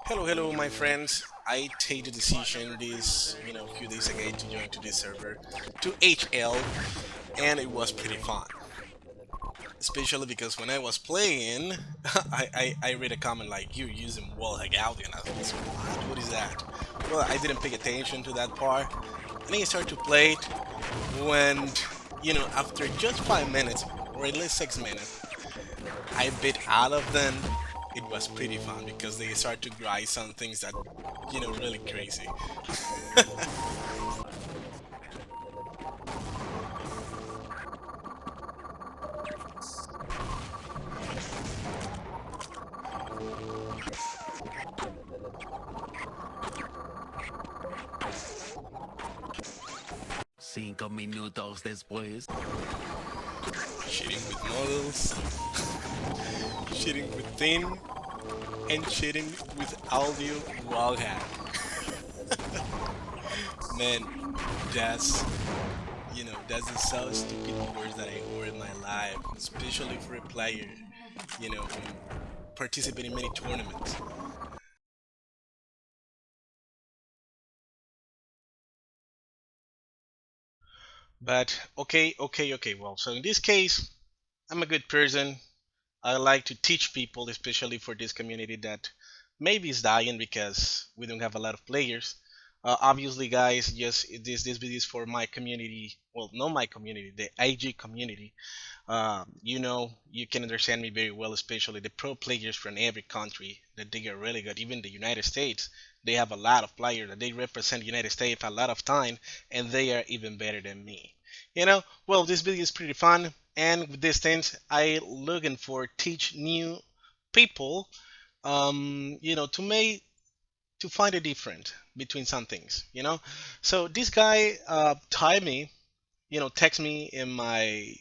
Hello, my friends. I take the decision this, few days ago to join to this server, to HL, and it was pretty fun. Especially because when I was playing, I read a comment like, you using wallhack audio, and I was like, what is that? Well, I didn't pay attention to that part, and then I started to play it when, after just 5 minutes, or at least 6 minutes, I bit out of them. It was pretty fun because they start to grind some things that, really crazy. 5 minutos después. Cheating with models, cheating with thin, and cheating with audio wallhack. Man, that's, that's the so stupid words that I heard in my life, especially for a player, who participate in many tournaments. But okay. Well, so in this case, I'm a good person. I like to teach people, especially for this community that maybe is dying because we don't have a lot of players. Obviously, guys, just this video is for my community. Well, not my community, the IG community. You can understand me very well, especially the pro players from every country that they are really good. Even the United States, they have a lot of players that they represent United States a lot of time, and they are even better than me. Well, this video is pretty fun, and with these things, I looking for teach new people, to find a difference between some things. So this guy, Ty me, text me in my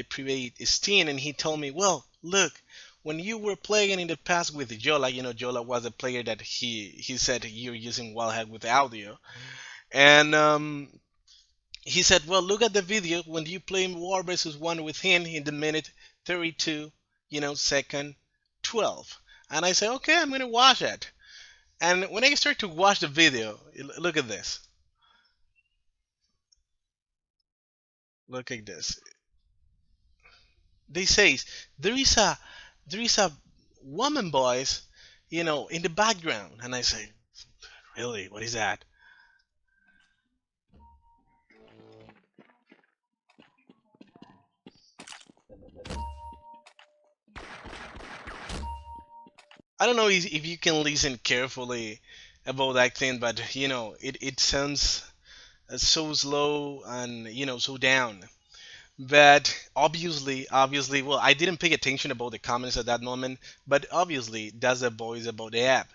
private Steam, and he told me, well, look, when you were playing in the past with Jola, Jola was a player that he said you're using wallhack with audio, and he said, well, look at the video when you play war versus one with him in the minute 32, second 12. And I said, okay, I'm gonna watch it. And when I start to watch the video, look at this. Look at this. They say there is a woman voice, in the background, and I say, really, what is that? I don't know if you can listen carefully about that thing, but it sounds so slow and so down. But obviously, well, I didn't pay attention about the comments at that moment, but obviously that's the voice about the app.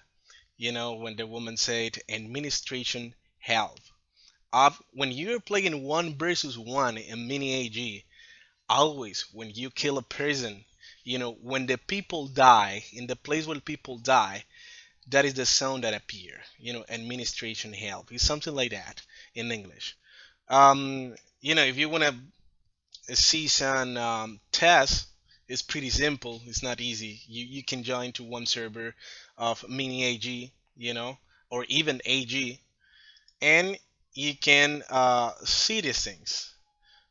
When the woman said administration help. When you're playing one versus one in mini AG, always when you kill a person, when the people die in the place where people die, that is the sound that appear. Administration help. It's something like that in English. If you want to see some tests, it's pretty simple. It's not easy. You can join to one server of mini AG, or even AG, and you can see these things.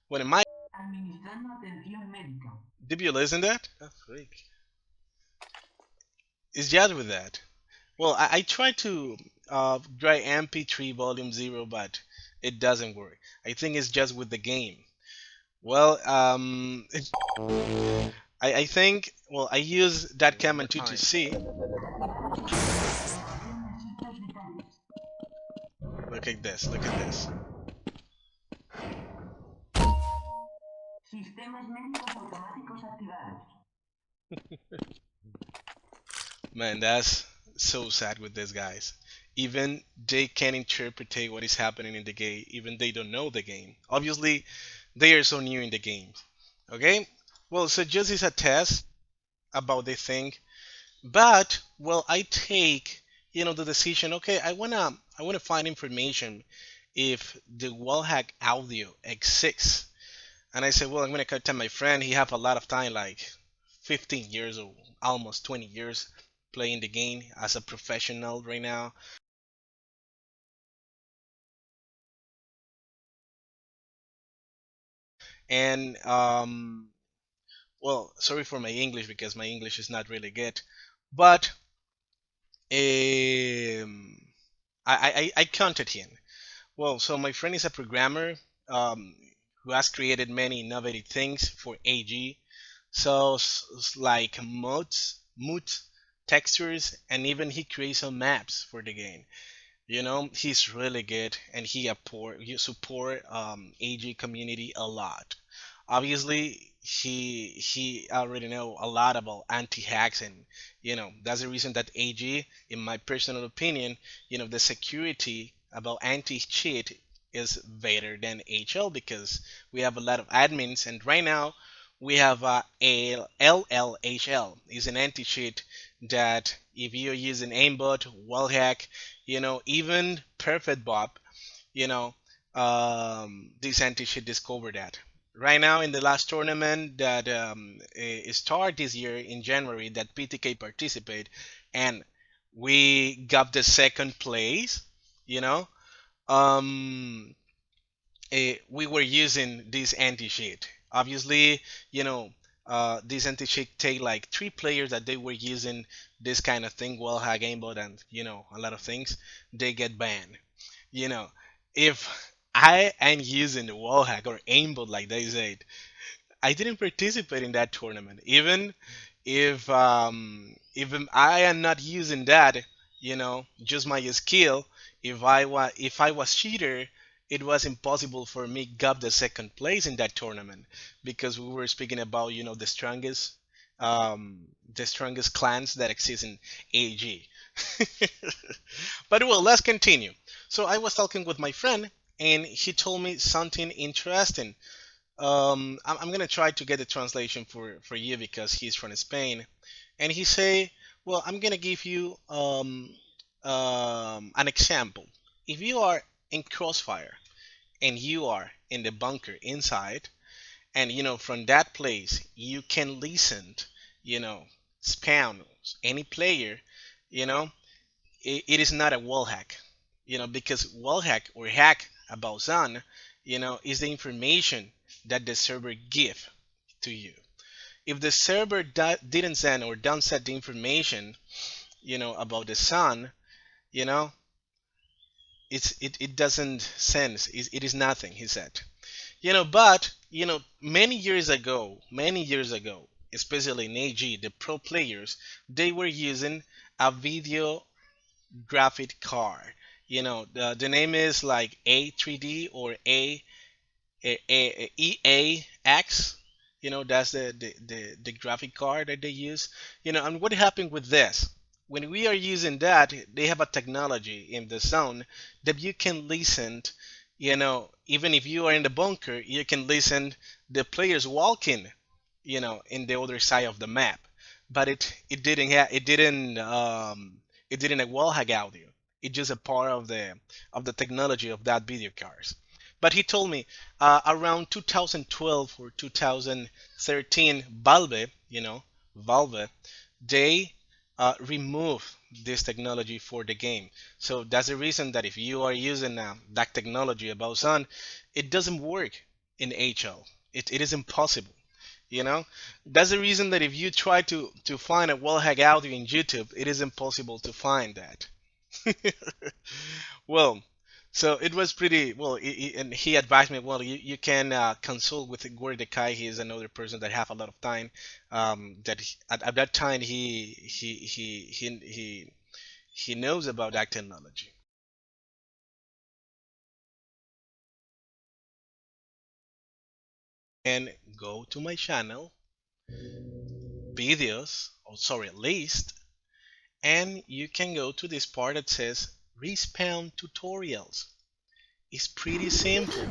When it might, Administrando atención médica. did you listen to that? Oh, freak. It's just with that. Well, I tried to try MP3 volume 0, but it doesn't work. I think it's just with the game. Well, I think, well, I use that command to see. Look at this, look at this. Sistemas médicos automáticos activados. Man, that's so sad with these guys. Even they can interpret what is happening in the game, even they don't know the game. Obviously, they are so new in the game. Okay? Well, so just as a test about the thing, but well, I take the decision. Okay, I wanna find information if the wallhack audio exists. And I said, well, I'm gonna contact my friend. He have a lot of time, like 15 years or almost 20 years. playing the game as a professional right now. And well, sorry for my English because my English is not really good, but um, I counted him. Well, so my friend is a programmer um, who has created many innovative things for AG. So like mods, textures, and even he creates some maps for the game. He's really good, and he support AG community a lot. Obviously, he already know a lot about anti-hacks, and that's the reason that AG, in my personal opinion, the security about anti-cheat is better than HL because we have a lot of admins, and right now we have LLHL is an anti-cheat that if you're using aimbot, wallhack, even perfect Bob, you know, this anti should discover that. Right now, in the last tournament that started this year in January, that PTK participate, and we got the second place. You know, um, we were using this anti-cheat. Obviously, this anti-cheat take like 3 players that they were using this kind of thing, well, hack aimbot, and a lot of things. They get banned. You know, if I am using the wall hack or aimbot like they said, I didn't participate in that tournament. Even I am not using that, just my skill. If I was cheater, it was impossible for me got the second place in that tournament because we were speaking about the strongest clans that exist in AG. But well, let's continue. So I was talking with my friend, and he told me something interesting. I'm gonna try to get the translation for you because he's from Spain, and he say, "Well, I'm gonna give you an example. If you are in crossfire and you are in the bunker inside, and from that place you can listen, you know, spam any player, you know, it is not a wall hack, because wall hack or hack about Zan, is the information that the server give to you. If the server didn't send or don't set the information, about the sun, you know, it doesn't sense. It is nothing. He said. But many years ago, especially in AG, the pro players they were using a video graphic card. The name is like A3D or EAX. That's the graphic card that they use. And what happened with this? When we are using that, they have a technology in the zone that you can listen. Even if you are in the bunker, you can listen the players walking. In the other side of the map, but it didn't a wall hack audio. It's just a part of the technology of that video cards. But he told me around 2012 or 2013, Valve, they removed this technology for the game. So that's the reason that if you are using that technology about Sun, it doesn't work in HL. It is impossible. You know, that's the reason that if you try to find a wall hack audio in YouTube, it is impossible to find that. Well, so it was pretty well, and he advised me, well, you can consult with Gordekai. He is another person that have a lot of time. At that time he knows about that technology. And go to my channel, videos, or sorry, list, and you can go to this part that says respawn tutorials. It's pretty simple.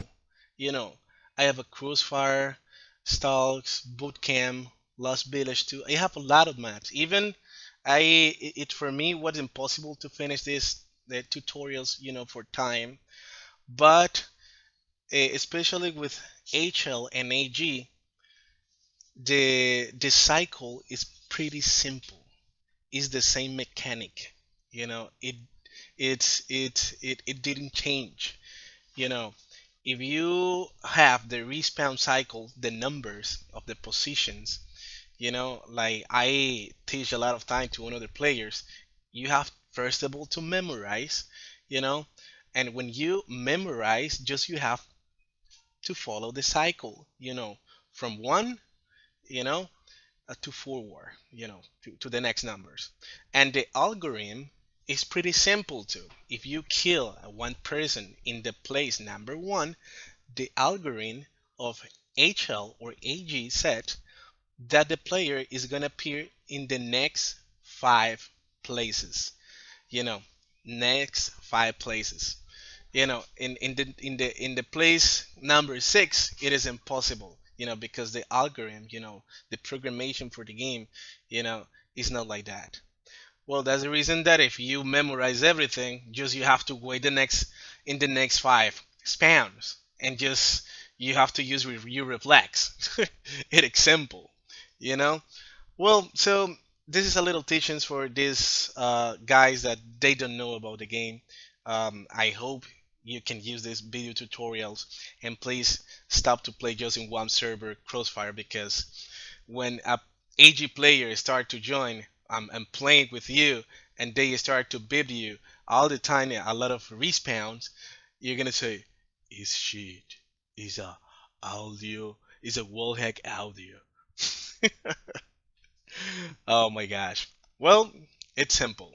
You know, I have a Crossfire, Stalks, Bootcamp, Lost Village too. I have a lot of maps. Even it for me was impossible to finish the tutorials, for time. But especially with HL and AG, the cycle is pretty simple. is the same mechanic. You know, it didn't change. You know, if you have the respawn cycle, the numbers of the positions, like I teach a lot of time to other players, you have first of all to memorize, you know, and when you memorize, just you have to follow the cycle, from one, you know, to forward, to the next numbers. And the algorithm is pretty simple too. If you kill one person in the place number one, the algorithm of HL or AG set that the player is going to appear in the next five places, you know, next five places. In the place number six, it is impossible, because the algorithm, the programmation for the game, you know, is not like that. Well, that's the reason that if you memorize everything, just you have to wait the next five spams, and just you have to use your reflex. It is simple, you know. Well, so this is a little teachings for these guys that they don't know about the game. I hope you can use these video tutorials, and please stop to play just in one server, Crossfire, because when a AG player start to join and playing with you, and they start to bid you all the time a lot of respawns, you're gonna say, "Is shit, is a audio, is a wallhack audio." Oh my gosh. Well, it's simple.